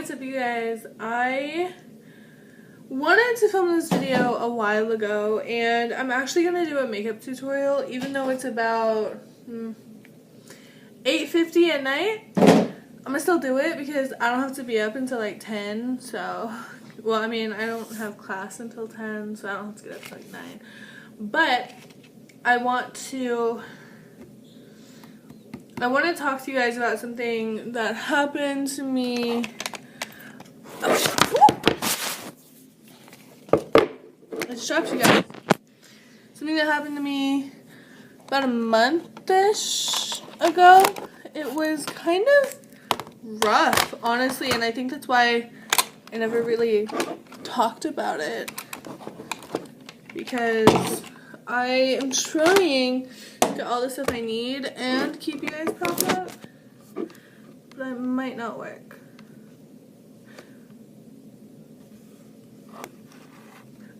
what's up, you guys? I wanted to film this video a while ago, and I'm actually going to do a makeup tutorial, even though it's about 8:50 at night. I'm going to still do it because I don't have to be up until like 10, so, well, I mean, I don't have class until 10, so I don't have to get up until like 9. But I want to talk to you guys about something that happened to me. Let's dropped you guys. Something that happened to me about a month-ish ago. It was kind of rough, honestly, and I think that's why I never really talked about it, because I am trying to get all the stuff I need and keep you guys propped up, but it might not work.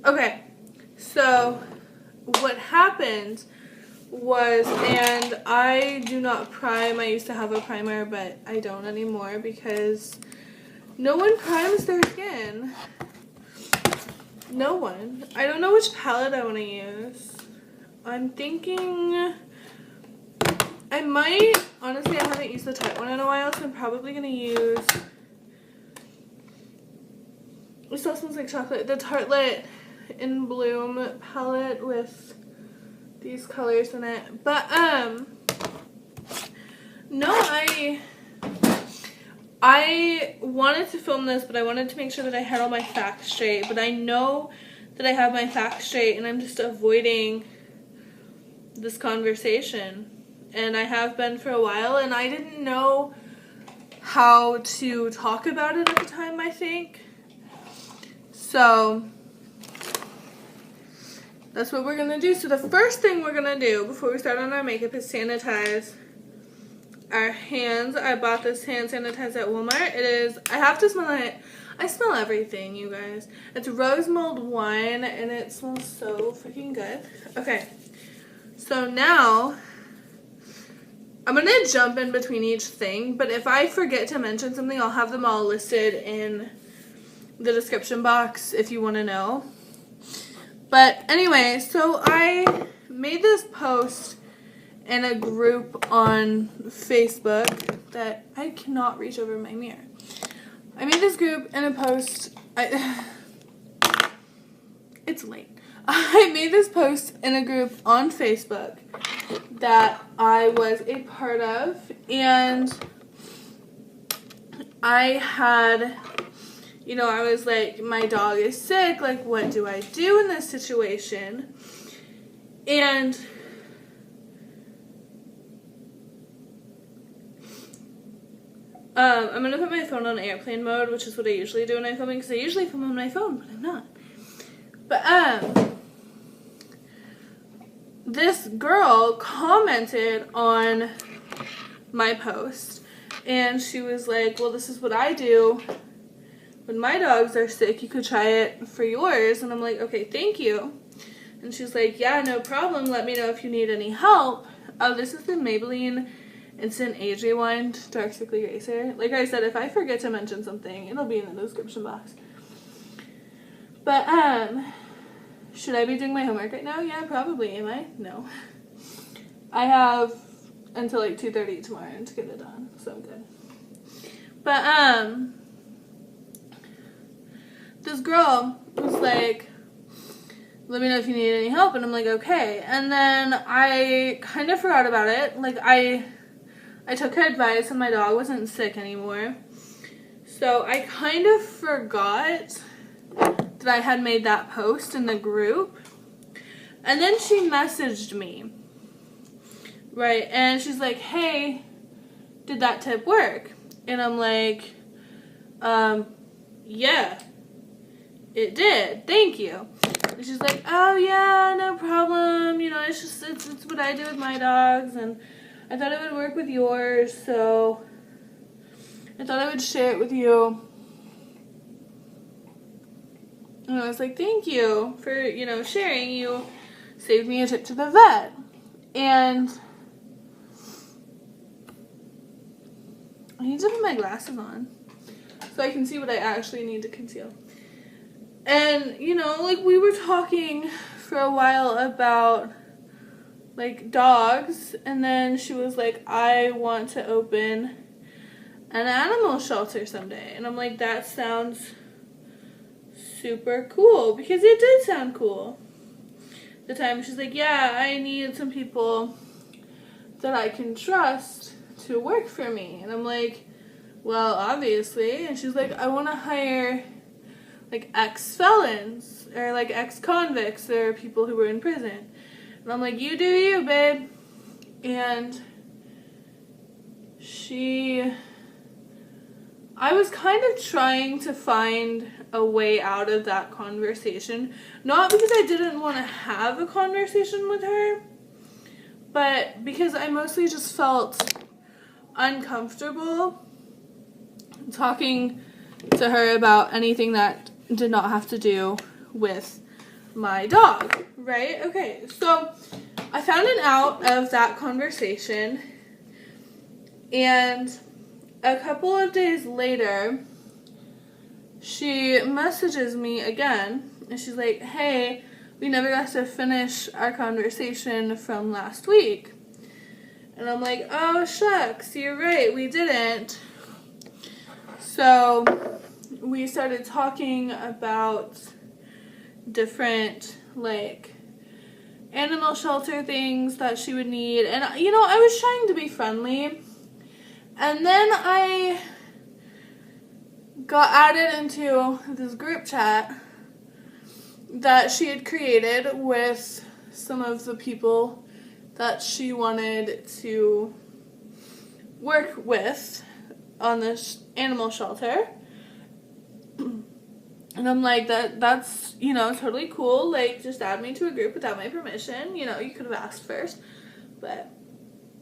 Okay, so what happened was, and I do not prime. I used to have a primer, but I don't anymore because no one primes their skin. No one. I don't know which palette I want to use. I'm thinking I might, honestly, I haven't used the Tarte one in a while, so I'm probably going to use, it still smells like chocolate, the Tartelette In Bloom palette with these colors in it. But, no, I wanted to film this, but I wanted to make sure that I had all my facts straight, but I know that I have my facts straight, and I'm just avoiding this conversation, and I have been for a while, and I didn't know how to talk about it at the time, I think. So that's what we're gonna do. So the first thing we're gonna do before we start on our makeup is sanitize our hands. I bought this hand sanitizer at Walmart. It is, I have to smell it. I smell everything, you guys. It's rose mulled wine, and it smells so freaking good. Okay, so now I'm gonna jump in between each thing, but if I forget to mention something, I'll have them all listed in the description box if you want to know. But anyway, so I made this post in a group on Facebook that I cannot reach over my mirror. I made this group in a post. It's late. I made this post in a group on Facebook that I was a part of, and I had, you know, I was like, my dog is sick, like, what do I do in this situation? And I'm going to put my phone on airplane mode, which is what I usually do when I'm filming, because I usually film on my phone, but I'm not. But, this girl commented on my post, and she was like, well, this is what I do when my dogs are sick. You could try it for yours. And I'm like, okay, thank you. And she's like, yeah, no problem. Let me know if you need any help. Oh, this is the Maybelline Instant Age Rewind Dark Sickly Eraser. Like I said, if I forget to mention something, it'll be in the description box. But, should I be doing my homework right now? Yeah, probably. Am I? No. I have until like 2:30 tomorrow to get it done, so I'm good. But, this girl was like, let me know if you need any help, and I'm like, okay. And then I kind of forgot about it. Like, I took her advice, and my dog wasn't sick anymore. So I kind of forgot that I had made that post in the group. And then she messaged me, right? And she's like, hey, did that tip work? And I'm like, yeah, it did. Thank you. And she's like, oh yeah, no problem. You know, it's what I do with my dogs, and I thought it would work with yours, so I thought I would share it with you. And I was like, thank you for, you know, sharing. You saved me a trip to the vet. And I need to put my glasses on. so I can see what I actually need to conceal. And, you know, like, we were talking for a while about, like, dogs, and then she was like, I want to open an animal shelter someday. And I'm like, that sounds super cool, because it did sound cool. The time she's like, yeah, I need some people that I can trust to work for me. And I'm like, well, obviously. And she's like, I want to hire, like, ex-felons or, like, ex-convicts or people who were in prison. And I'm like, you do you, babe. And I was kind of trying to find a way out of that conversation. Not because I didn't want to have a conversation with her, but because I mostly just felt uncomfortable talking to her about anything that did not have to do with my dog, right? Okay, so I found an out of that conversation, and a couple of days later, she messages me again, and she's like, hey, we never got to finish our conversation from last week. And I'm like, oh, shucks, you're right, we didn't. So we started talking about different, like, animal shelter things that she would need. And, you know, I was trying to be friendly. And then I got added into this group chat that she had created with some of the people that she wanted to work with on this animal shelter. And I'm like, that's, you know, totally cool. Like, just add me to a group without my permission. You know, you could have asked first. But,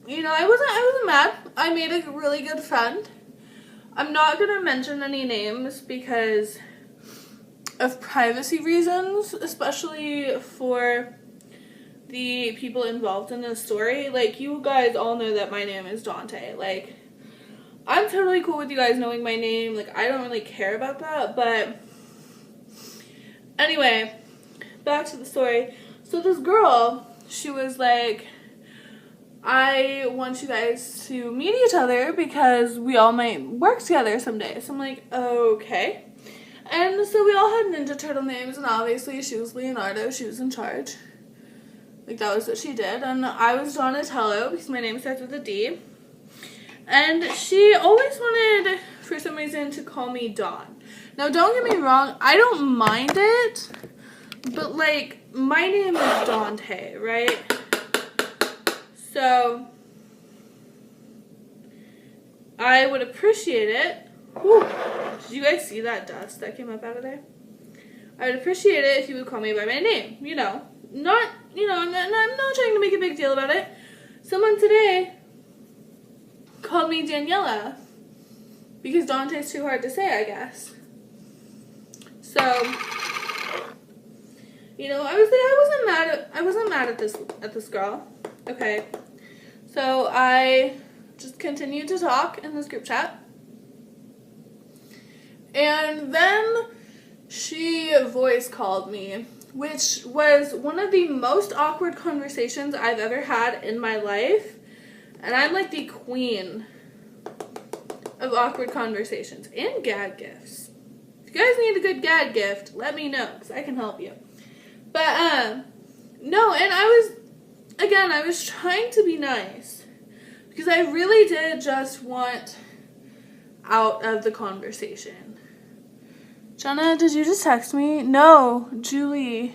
you know, I wasn't mad. I made a really good friend. I'm not going to mention any names because of privacy reasons, especially for the people involved in this story. Like, you guys all know that my name is Dante. Like, I'm totally cool with you guys knowing my name. Like, I don't really care about that, but anyway, back to the story. So this girl, she was like, I want you guys to meet each other because we all might work together someday. So I'm like, okay. And so we all had Ninja Turtle names, and obviously she was Leonardo. She was in charge. Like, that was what she did. And I was Donatello because my name starts with a D. And she always wanted, for some reason, to call me Dawn. Now, don't get me wrong, I don't mind it, but, like, my name is Dante, right? So, I would appreciate it. Whew. Did you guys see that dust that came up out of there? I would appreciate it if you would call me by my name, you know. I'm not trying to make a big deal about it. Someone today called me Daniela because Dante's too hard to say, I guess. So, you know, I wasn't mad at this girl. Okay. So I just continued to talk in this group chat. And then she voice called me, which was one of the most awkward conversations I've ever had in my life. And I'm like the queen of awkward conversations and gag gifts. If you guys need a good gag gift, let me know, because I can help you. But, no, and I was trying to be nice, because I really did just want out of the conversation. Jenna, did you just text me? No, Julie.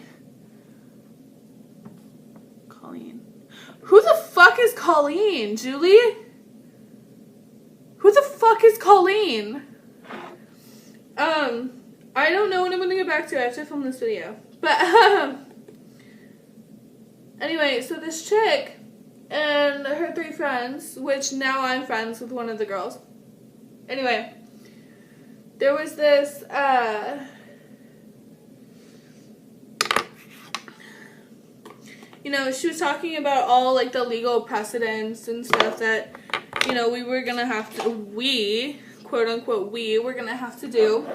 Colleen. Who the fuck is Colleen? Julie? Who the fuck is Colleen? I don't know when I'm gonna get back to it. I have to film this video. But, anyway, so this chick and her 3 friends, which now I'm friends with one of the girls. Anyway, there was this, you know, she was talking about all, like, the legal precedents and stuff that, you know, we quote unquote we're gonna have to do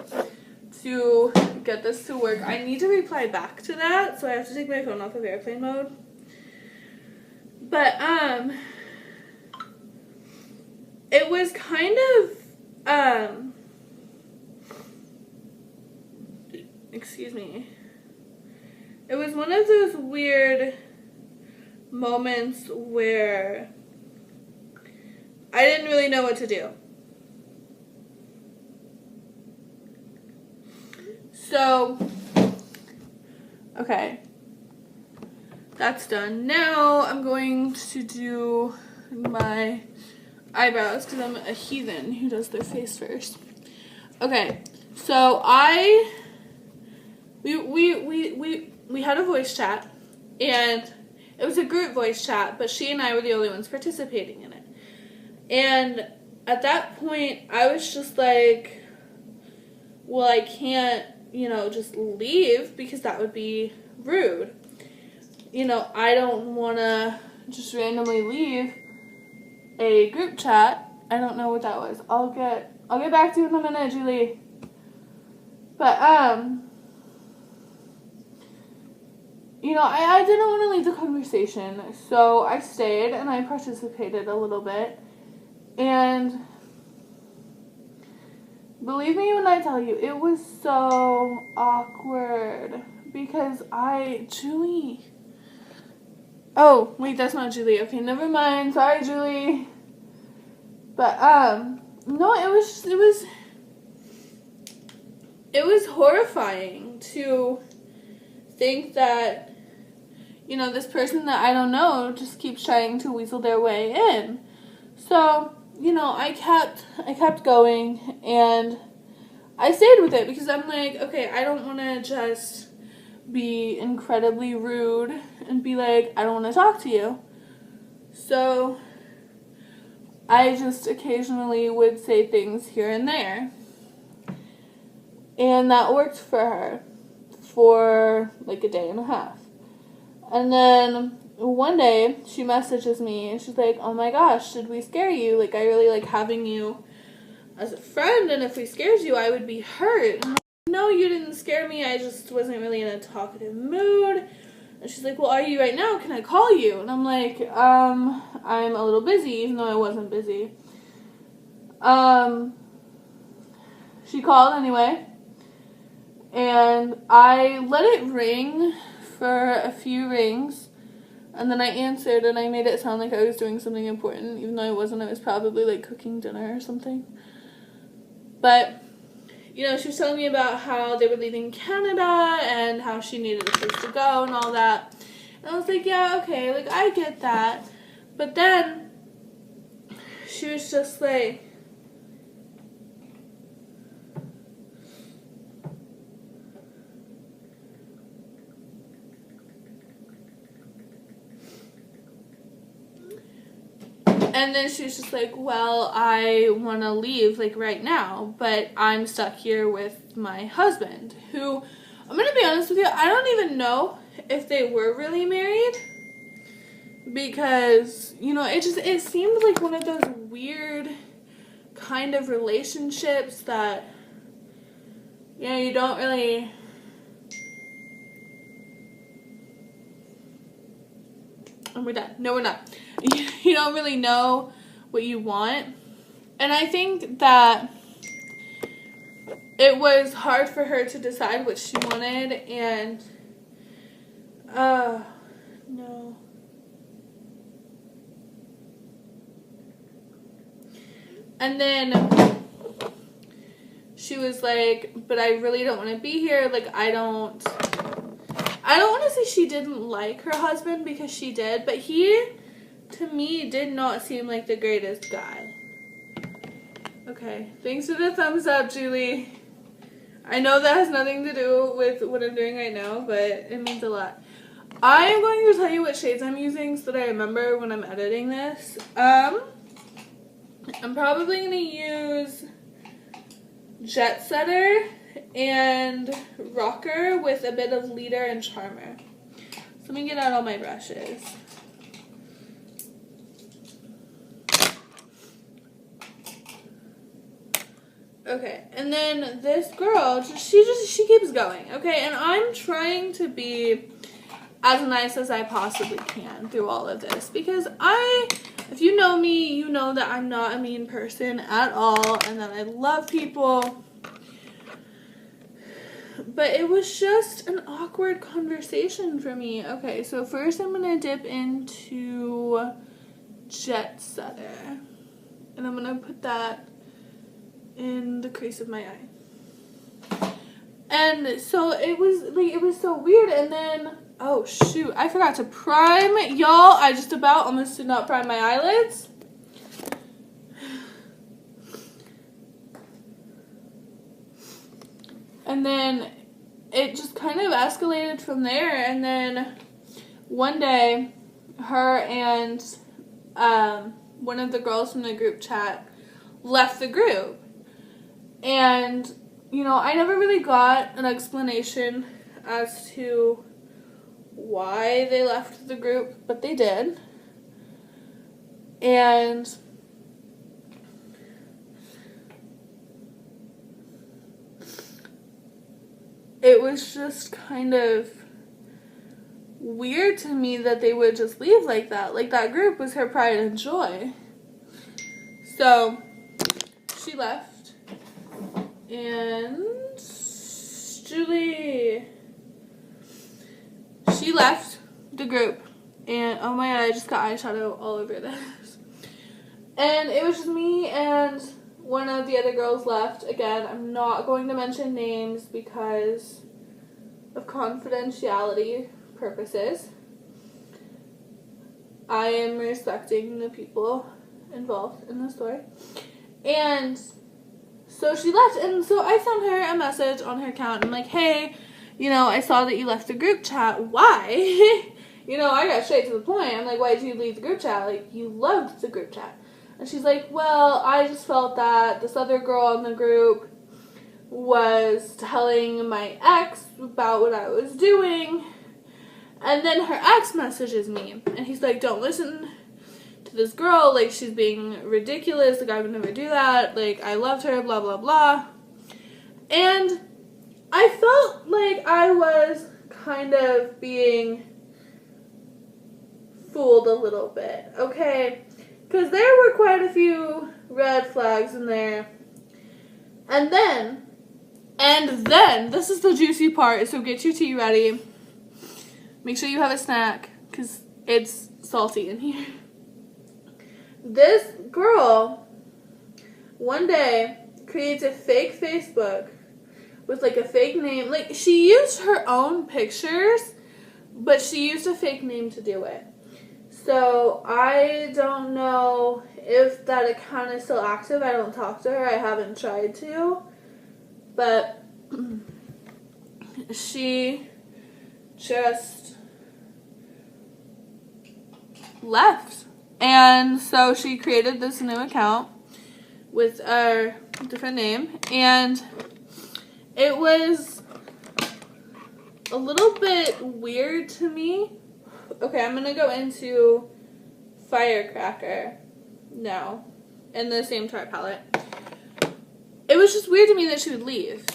to get this to work. I need to reply back to that, so I have to take my phone off of airplane mode. But it was kind of excuse me. It was one of those weird moments where I didn't really know what to do. So, okay, that's done. Now I'm going to do my eyebrows because I'm a heathen who does their face first. Okay, so we had a voice chat, and it was a group voice chat, but she and I were the only ones participating in it. And at that point, I was just like, well, I can't, just leave because that would be rude. I don't want to just randomly leave a group chat. I don't know what that was. I'll get back to you in a minute, Julie. But, I didn't want to leave the conversation, so I stayed and I participated a little bit. And believe me when I tell you, it was so awkward because Julie. Oh, wait, that's not Julie. Okay, never mind. Sorry, Julie. But, no, it was horrifying to think that, this person that I don't know just keeps trying to weasel their way in. So, I kept going, and I stayed with it because I'm like, okay, I don't want to just be incredibly rude and be like, I don't want to talk to you. So I just occasionally would say things here and there. And that worked for her for like a day and a half. And then one day she messages me and she's like, oh my gosh, did we scare you? Like, I really like having you as a friend, and if we scared you, I would be hurt. And I'm like, no, you didn't scare me. I just wasn't really in a talkative mood. And she's like, well, are you right now? Can I call you? And I'm like, I'm a little busy, even though I wasn't busy. She called anyway. And I let it ring for a few rings. And then I answered, and I made it sound like I was doing something important, even though I wasn't. I was probably, like, cooking dinner or something. But, she was telling me about how they were leaving Canada and how she needed a place to go and all that. And I was like, yeah, okay, like, I get that. But then she was just like, and then she was just like, well, I want to leave, like, right now, but I'm stuck here with my husband, who, I'm going to be honest with you, I don't even know if they were really married, because, it seemed like one of those weird kind of relationships that, you don't really, and we're done. No, we're not. You don't really know what you want. And I think that it was hard for her to decide what she wanted, and, no. And then she was like, but I really don't want to be here. Like, I don't want to say she didn't like her husband, because she did, but he, to me, did not seem like the greatest guy. Okay, thanks for the thumbs up, Julie. I know that has nothing to do with what I'm doing right now, but it means a lot. I am going to tell you what shades I'm using so that I remember when I'm editing this. I'm probably going to use Jetsetter and Rocker with a bit of Leader and Charmer. So let me get out all my brushes. And then this girl, she keeps going, okay? And I'm trying to be as nice as I possibly can through all of this. Because if you know me, you know that I'm not a mean person at all. And that I love people. But it was just an awkward conversation for me. Okay, so first I'm going to dip into Jetsetter. And I'm going to put that in the crease of my eye. And so it was so weird. And then, oh shoot, I forgot to prime. Y'all, I just about almost did not prime my eyelids. And then it just kind of escalated from there. And then one day, her and one of the girls from the group chat left the group. And, you know, I never really got an explanation as to why they left the group, but they did. And it was just kind of weird to me that they would just leave like that. Like, that group was her pride and joy. So, she left. And Julie, she left the group. And, oh my god, I just got eyeshadow all over this. And it was just me and one of the other girls left. Again, I'm not going to mention names because of confidentiality purposes. I am respecting the people involved in the story. And so she left, and so I sent her a message on her account. I'm like, hey, you know, I saw that you left the group chat. Why? You know, I got straight to the point. I'm like, why did you leave the group chat? Like, you loved the group chat. And she's like, well, I just felt that this other girl in the group was telling my ex about what I was doing. And then her ex messages me. And he's like, don't listen to this girl. Like, she's being ridiculous. Like, I would never do that. Like, I loved her, blah, blah, blah. And I felt like I was kind of being fooled a little bit, okay? Because there were quite a few red flags in there. And then, this is the juicy part, so get your tea ready. Make sure you have a snack, because it's salty in here. This girl, one day, creates a fake Facebook with, like, a fake name. Like, she used her own pictures, but she used a fake name to do it. So, I don't know if that account is still active. I don't talk to her. I haven't tried to. But she just left. And so she created this new account with a different name. And it was a little bit weird to me. Okay, I'm going to go into Firecracker now in the same Tarte palette. It was just weird to me that she would leave.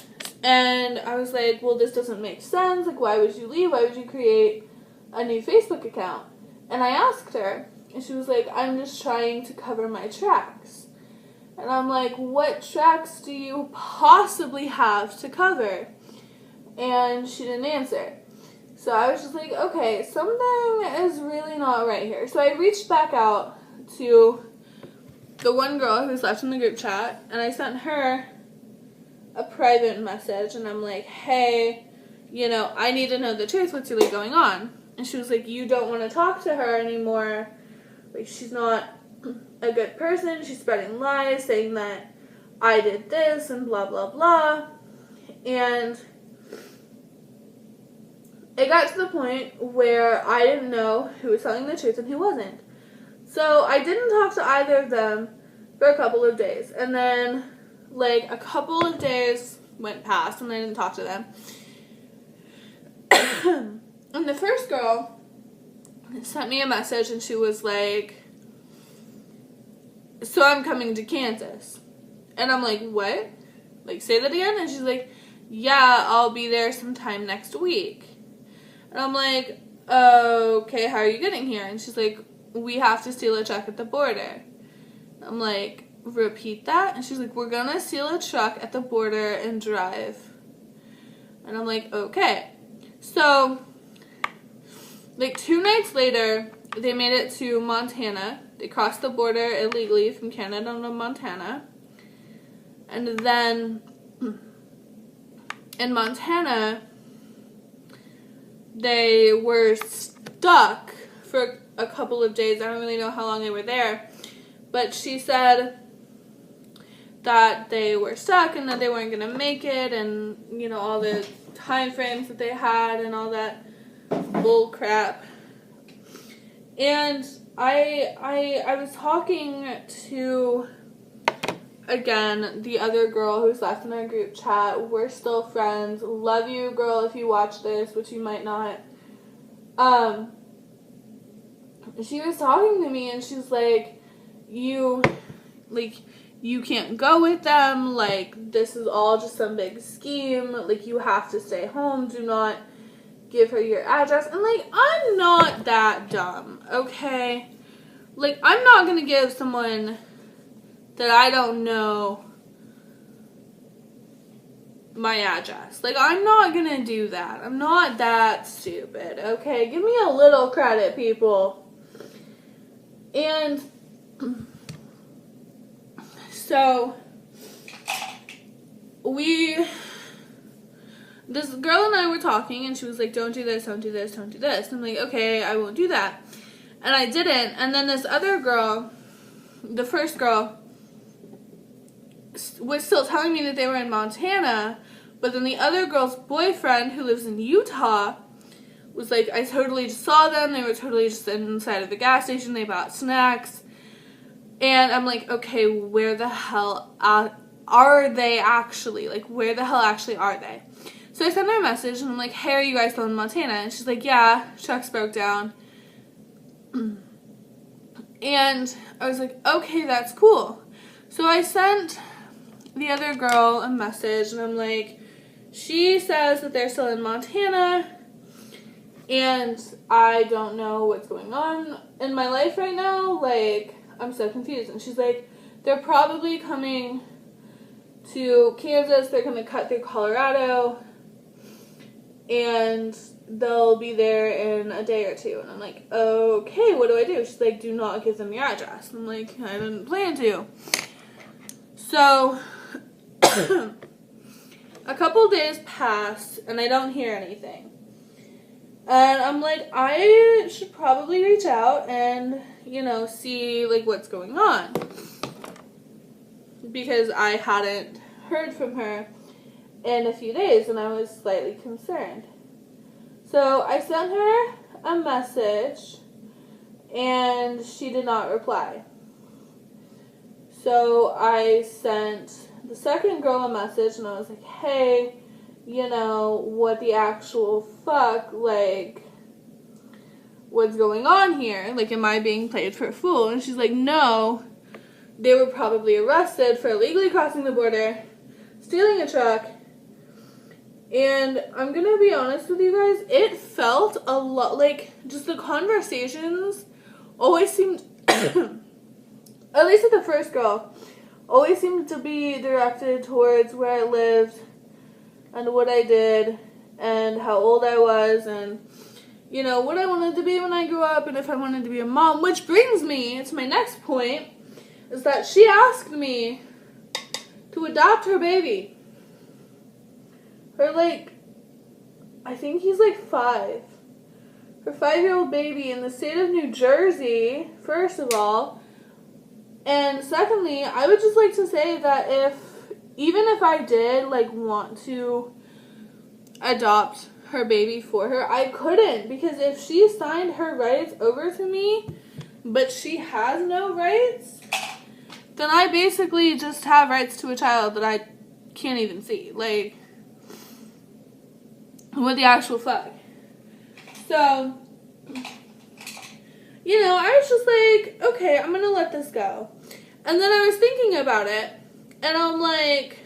And I was like, well, this doesn't make sense. Like, why would you leave? Why would you create a new Facebook account? And I asked her, and she was like, I'm just trying to cover my tracks. And I'm like, what tracks do you possibly have to cover? And she didn't answer. So I was just like, okay, something is really not right here. So I reached back out to the one girl who's left in the group chat, and I sent her a private message, and I'm like, hey, you know, I need to know the truth. What's really going on? And she was like, you don't want to talk to her anymore. Like, she's not a good person. She's spreading lies, saying that I did this and blah, blah, blah. And it got to the point where I didn't know who was telling the truth and who wasn't. So I didn't talk to either of them for a couple of days. And then, like, a couple of days went past and I didn't talk to them. And the first girl sent me a message and she was like, so I'm coming to Kansas. And I'm like, what? like, say that again? And she's like, yeah, I'll be there sometime next week. And I'm like, okay, how are you getting here? And she's like, we have to steal a truck at the border. I'm like, repeat that? And she's like, we're gonna steal a truck at the border and drive. And I'm like, okay. So, like, 2 nights later, they made it to Montana. They crossed the border illegally from Canada to Montana. And then, in Montana, they were stuck for a couple of days. I don't really know how long they were there. But she said that they were stuck and that they weren't going to make it, and, you know, all the time frames that they had and all that bull crap. And I was talking to, again, the other girl who's left in our group chat. We're still friends. Love you, girl, if you watch this, which you might not. She was talking to me, and she's like, you can't go with them, like, this is all just some big scheme, like, you have to stay home, do not give her your address. And, like, I'm not that dumb, okay? Like, I'm not gonna give someone that I don't know my address. Like, I'm not gonna do that. I'm not that stupid, okay? Give me a little credit, people. And so, this girl and I were talking, and she was like, don't do this, don't do this, don't do this. I'm like, okay, I won't do that. And I didn't. And then this other girl, the first girl, was still telling me that they were in Montana, but then the other girl's boyfriend, who lives in Utah, was like, I totally just saw them. They were totally just inside of the gas station. They bought snacks. And I'm like, okay, where the hell are they actually? Like, where the hell actually are they? So I sent her a message, and I'm like, hey, are you guys still in Montana? And she's like, yeah, trucks broke down. And I was like, okay, that's cool. So I sent the other girl a message, and I'm like, she says that they're still in Montana, and I don't know what's going on in my life right now. Like, I'm so confused. And she's like, they're probably coming to Kansas. They're going to cut through Colorado, and they'll be there in a day or two. And I'm like, okay, what do I do? She's like, do not give them your address. I'm like, I didn't plan to. So, a couple days pass, and I don't hear anything. And I'm like, I should probably reach out and, you know, see, like, what's going on. Because I hadn't heard from her in a few days, and I was slightly concerned. So I sent her a message, and she did not reply. So I sent the second girl a message, and I was like, hey, you know, what the actual fuck, like, what's going on here? Like, am I being played for a fool? And she's like, no, they were probably arrested for illegally crossing the border, stealing a truck. And I'm gonna be honest with you guys, it felt a lot like, just the conversations always seemed, at least with the first girl, always seemed to be directed towards where I lived, and what I did, and how old I was, and, you know, what I wanted to be when I grew up, and if I wanted to be a mom. Which brings me to my next point, is that she asked me to adopt her baby. Her, like, I think he's like 5. Her 5-year-old baby in the state of New Jersey, first of all. And secondly, I would just like to say that even if I did, like, want to adopt her baby for her, I couldn't, because if she signed her rights over to me, but she has no rights, then I basically just have rights to a child that I can't even see. Like, what the actual fuck? So, you know, I was just like, okay, I'm gonna let this go. And then I was thinking about it, and I'm like,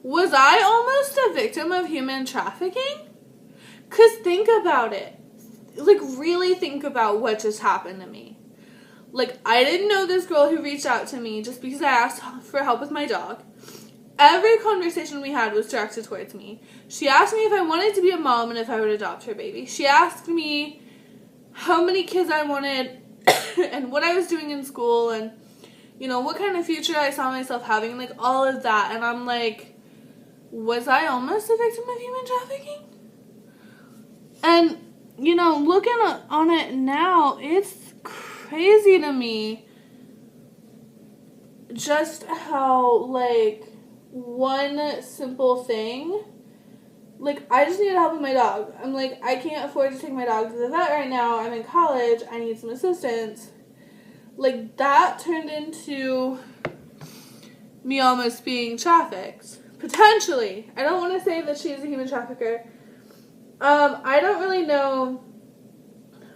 Was I almost a victim of human trafficking? Because think about it. Like, really think about what just happened to me. Like, I didn't know this girl who reached out to me just because I asked for help with my dog. Every conversation we had was directed towards me. She asked me if I wanted to be a mom and if I would adopt her baby. She asked me how many kids I wanted and what I was doing in school and, you know, what kind of future I saw myself having, like, all of that. And I'm like, was I almost a victim of human trafficking? And, you know, looking on it now, it's crazy to me just how, like, one simple thing, like, I just needed help with my dog. I'm like, I can't afford to take my dog to the vet right now. I'm in college. I need some assistance. Like, that turned into me almost being trafficked. Potentially. I don't want to say that she's a human trafficker. I don't really know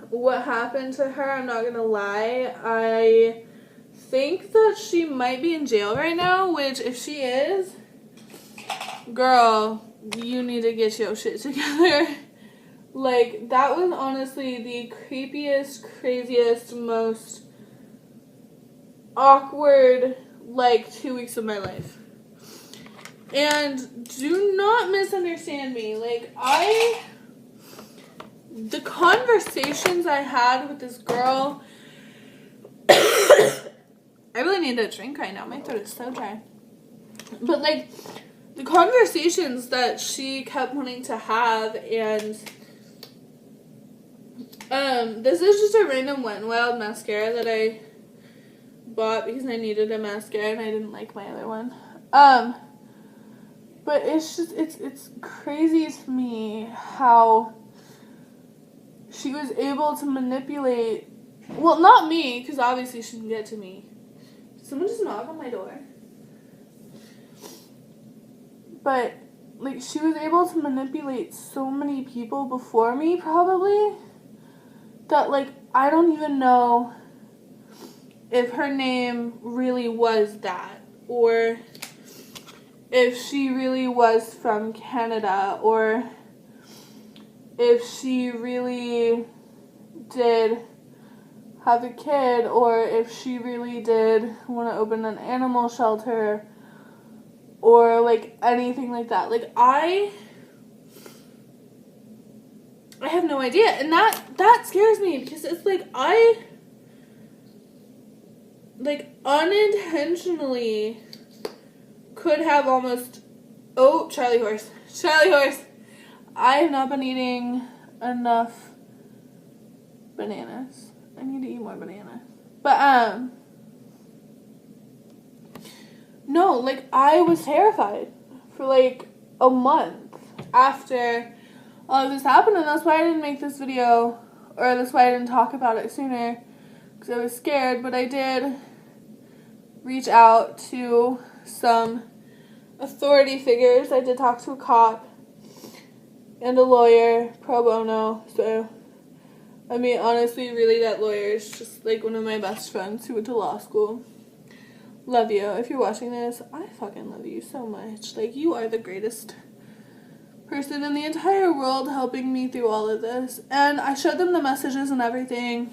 what happened to her. I'm not going to lie. I think that she might be in jail right now, which if she is, girl, you need to get your shit together. Like, that was honestly the creepiest, craziest, most awkward, like, 2 weeks of my life. And do not misunderstand me. Like, the conversations I had with this girl, I really need a drink right now. My throat is so dry. But, like, the conversations that she kept wanting to have, and this is just a random Wet n Wild mascara that I bought because I needed a mascara and I didn't like my other one. But it's just, it's crazy to me how she was able to manipulate, well, not me, because obviously she didn't get to me. Did someone just knock on my door? But, like, she was able to manipulate so many people before me, probably, that, like, I don't even know if her name really was that, or if she really was from Canada, or if she really did have a kid, or if she really did want to open an animal shelter, or, like, anything like that. Like, I have no idea, and that scares me, because it's like, I, like, unintentionally could have almost, oh, Charlie horse, I have not been eating enough bananas. I need to eat more bananas. But, no, like, I was terrified for, like, a month after all of this happened, and that's why I didn't make this video, or that's why I didn't talk about it sooner, because I was scared. But I did reach out to some authority figures. I did talk to a cop and a lawyer, pro bono. So, I mean, honestly, really, that lawyer is just, like, one of my best friends who went to law school. Love you. If you're watching this, I fucking love you so much. Like, you are the greatest person in the entire world helping me through all of this. And I showed them the messages and everything,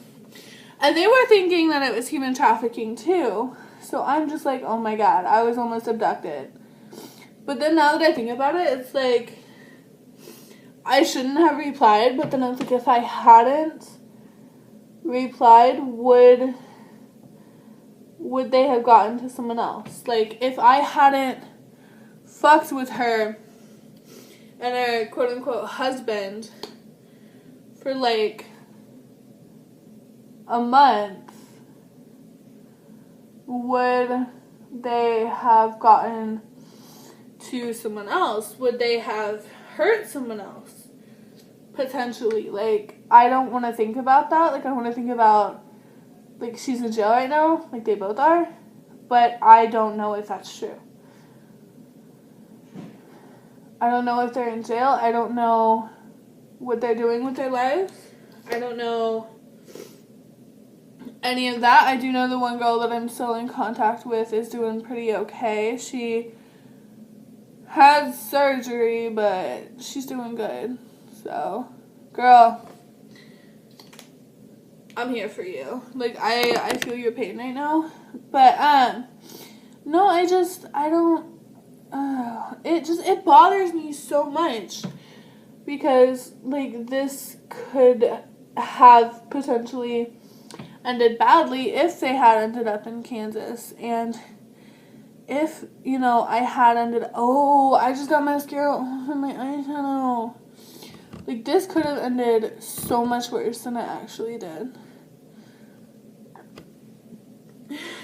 and they were thinking that it was human trafficking too. So I'm just like, oh my god, I was almost abducted. But then now that I think about it, it's like, I shouldn't have replied, but then it's like, if I hadn't replied, would they have gotten to someone else? Like, if I hadn't fucked with her and her quote-unquote husband for, like, a month, would they have gotten to someone else? Would they have hurt someone else? Potentially. Like, I don't want to think about that. Like, I want to think about, like, she's in jail right now. Like, they both are. But I don't know if that's true. I don't know if they're in jail. I don't know what they're doing with their lives. I don't know any of that. I do know the one girl that I'm still in contact with is doing pretty okay. She had surgery, but she's doing good. So, girl, I'm here for you. Like, I feel your pain right now. But, no, I don't, it bothers me so much. Because, like, this could have potentially ended badly if they had ended up in Kansas. And if, you know, I had ended, oh, I just got mascara on my eyeshadow. Like, this could have ended so much worse than it actually did.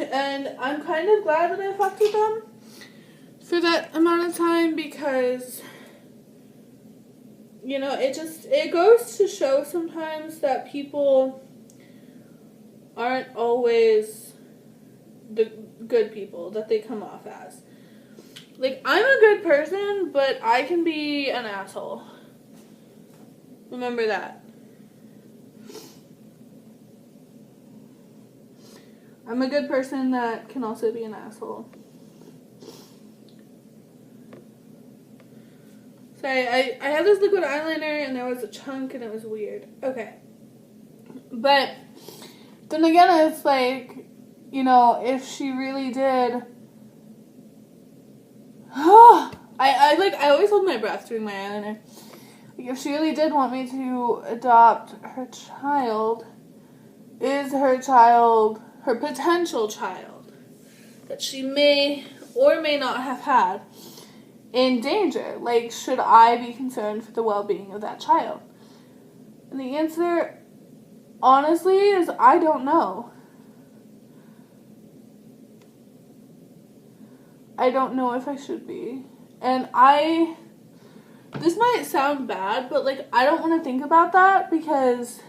And I'm kind of glad that I fucked with them for that amount of time because, you know, it goes to show sometimes that people aren't always the good people that they come off as. Like, I'm a good person, but I can be an asshole. Remember that. I'm a good person that can also be an asshole. Sorry, I had this liquid eyeliner and there was a chunk and it was weird. Okay. But then again, it's like, you know, if she really did, I always hold my breath doing my eyeliner. Like, if she really did want me to adopt her child, is her child, her potential child, that she may or may not have had, in danger? Like, should I be concerned for the well-being of that child? And the answer, honestly, is I don't know. I don't know if I should be. And this might sound bad, but, like, I don't want to think about that because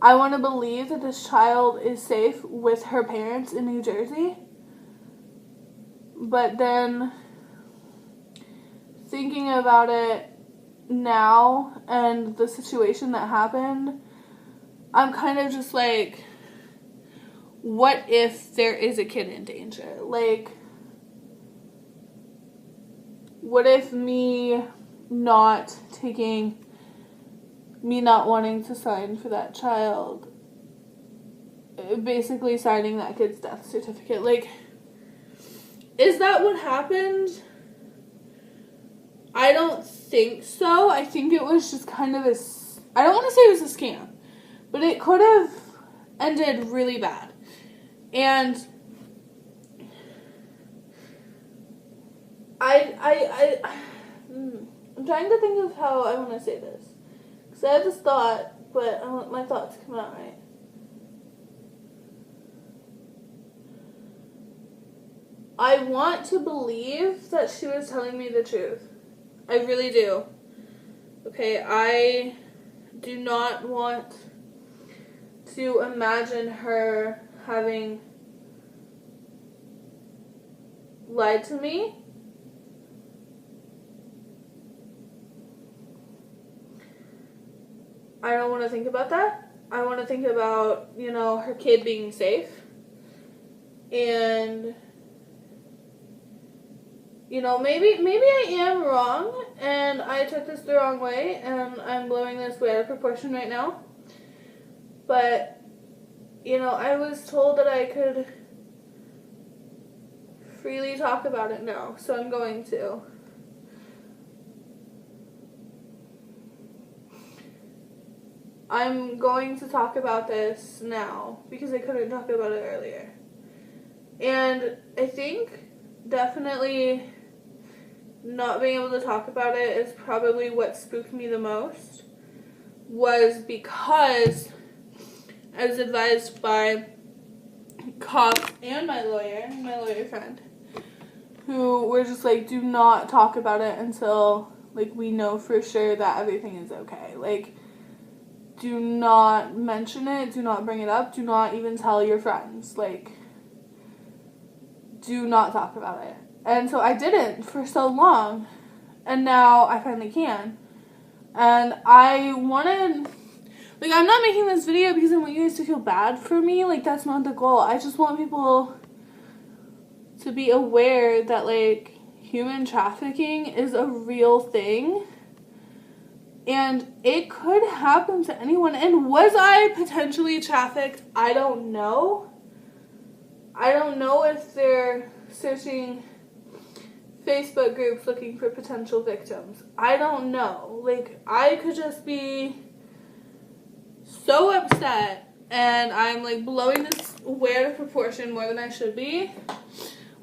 I want to believe that this child is safe with her parents in New Jersey. But then, thinking about it now and the situation that happened, I'm kind of just like, what if there is a kid in danger? Like, what if me not wanting to sign for that child, basically signing that kid's death certificate, like, is that what happened? I don't think so. I think it was just kind of I don't want to say it was a scam, but it could have ended really bad. And I'm trying to think of how I want to say this. Because I had this thought, but I want my thoughts to come out right. I want to believe that she was telling me the truth. I really do. Okay, I do not want to imagine her having lied to me. I don't want to think about that. I want to think about, you know, her kid being safe. And, you know, maybe I am wrong and I took this the wrong way and I'm blowing this way out of proportion right now. But, you know, I was told that I could freely talk about it now, so I'm going to. I'm going to talk about this now because I couldn't talk about it earlier. And I think definitely not being able to talk about it is probably what spooked me the most, was because I was advised by cops and my lawyer friend, who were just like, do not talk about it until, like, we know for sure that everything is okay. Like, do not mention it, do not bring it up, do not even tell your friends. Like, do not talk about it. And so I didn't for so long, and now I finally can. And I wanted, like, I'm not making this video because I want you guys to feel bad for me. Like, that's not the goal. I just want people to be aware that, like, human trafficking is a real thing. And it could happen to anyone. And was I potentially trafficked? I don't know. I don't know if they're searching Facebook groups looking for potential victims. I don't know. Like, I could just be so upset and I'm like blowing this way out of proportion more than I should be.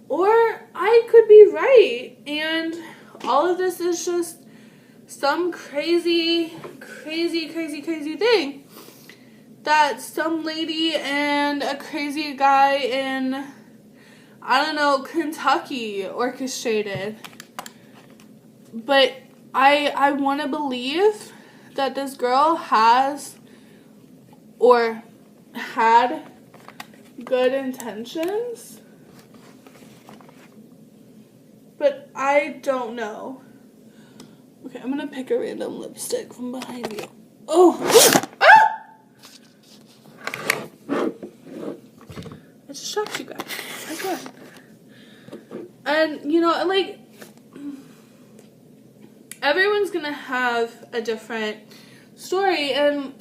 Or I could be right and all of this is just some crazy thing that some lady and a crazy guy in, I don't know, Kentucky orchestrated. But I want to believe that this girl has or had good intentions. But I don't know. Okay, I'm gonna pick a random lipstick from behind you. Oh! Ah! I just shocked you guys. Okay. And, you know, like, everyone's gonna have a different story, and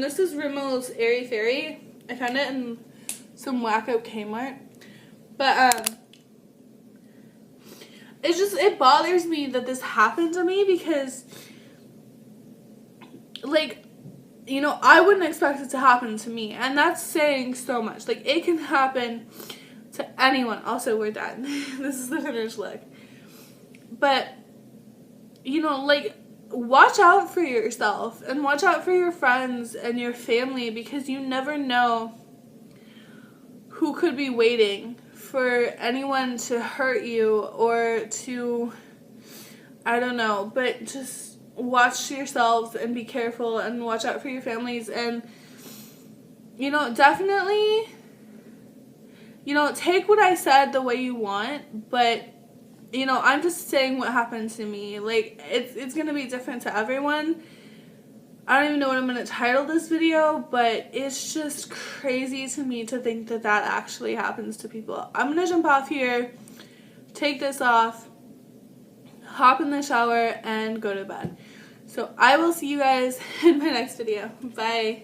this is Rimmel's Airy Fairy. I found it in some wacko Kmart. But, it bothers me that this happened to me because, like, you know, I wouldn't expect it to happen to me. And that's saying so much. Like, it can happen to anyone. Also, we're done. This is the finished look. But, you know, like, watch out for yourself. And watch out for your friends and your family. Because you never know who could be waiting for anyone to hurt you or to, I don't know, but just watch yourselves and be careful and watch out for your families. And, you know, definitely, you know, take what I said the way you want, but, you know, I'm just saying what happened to me. Like, it's going to be different to everyone. I don't even know what I'm going to title this video, but it's just crazy to me to think that that actually happens to people. I'm going to jump off here, take this off, hop in the shower, and go to bed. So I will see you guys in my next video. Bye.